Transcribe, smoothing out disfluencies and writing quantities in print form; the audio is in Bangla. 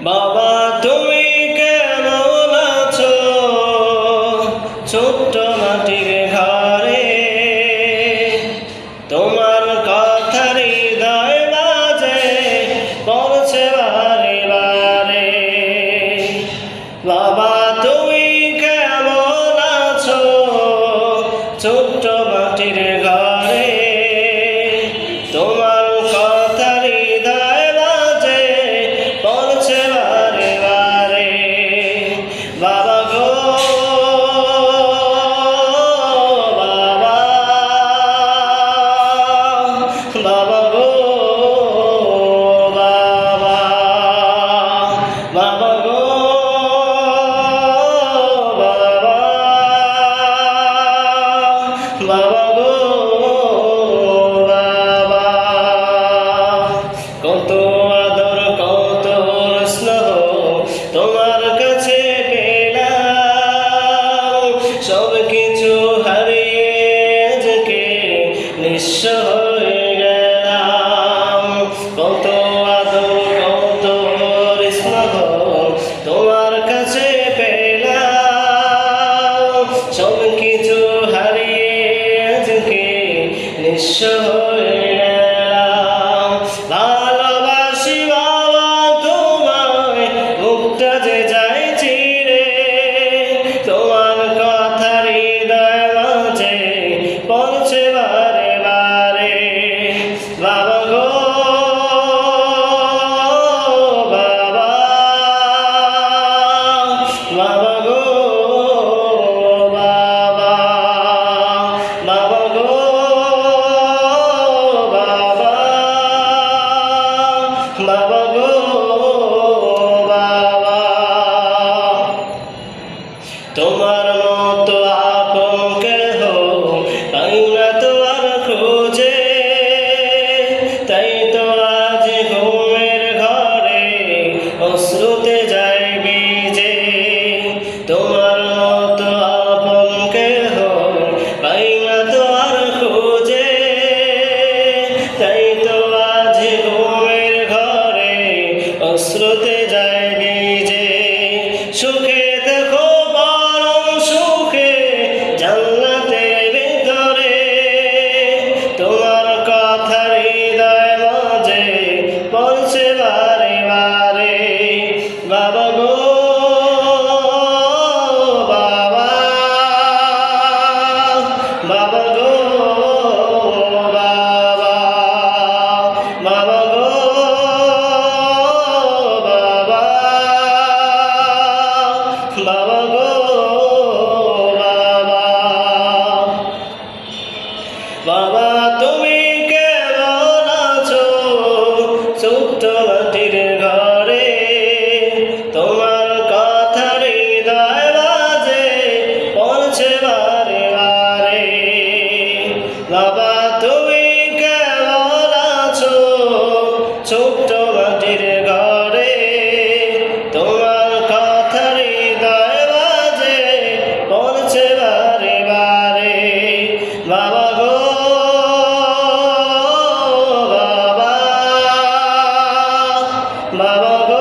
বাবা তুমি কেমন আছো ছোট্ট মাটির ঘরে? তোমার কথা হৃদয় বাজে পড়ছে বারে বারে। বাবা তুমি কেমন আছো ছোট্ট মাটির ঘরে? তোমার কথা হৃদয় বাজে পড়ছে বারে বারে। বাবা গো বাবা, বাবা গো বাবা, বাবা গো বাবা, বাবা গো বাবা। কত আদর কত স্নেহ তোমার কাছে পেলাম, সব কিছু হারিয়ে আজকে নিঃস্ব হয়ে গেলাম। কত আদর কত স্নেহ তোমার কাছে পেলাম, সব কিছু হারিয়ে আজকে নিঃস্ব হয়ে গেলাম। ভালোবাসি বাবা তোমায়, মুখটা যে যায় চিরে, তোমার কথা হৃদয় মাঝে পড়ছে বারে বারে। বাবা গো বাবা, বাবা গো বাবা, বাবা গো বাবা, বাবা গো বাবা। তোমার মতো আপন কেহ পাই না তো আর খোঁজে, তাই তো আজ ঘুমের ঘরে অশ্রুতে যায় ভিজে। তোমার মতো আপন কেহ পাই না তো আর খোঁজে, তাই তো আজ ঘুমের ঘরে অশ্রুতে যায় ভিজে। সুখে দেখো পরম সুখে জান্নাতের ভিতরে, তোমার কথা হৃদয় মাঝে পড়ছে বারে বারে। বাবা গো বাবা, বাবা গো বাবা, বাবা গো বাবা, বাবা গো বাবা। বাবা তুমি কেমন আছো ছোট্ট মাটির ঘরে? তোমার কথা হৃদয় বাজে পড়ছে বারে বারে। বাবা তুমি কেমন আছো ছোট্ট মাটির ঘরে? তোমার কথা হৃদয় বাজে পড়ছে বারে বারে। বাবা গো বাবা, বাবা গো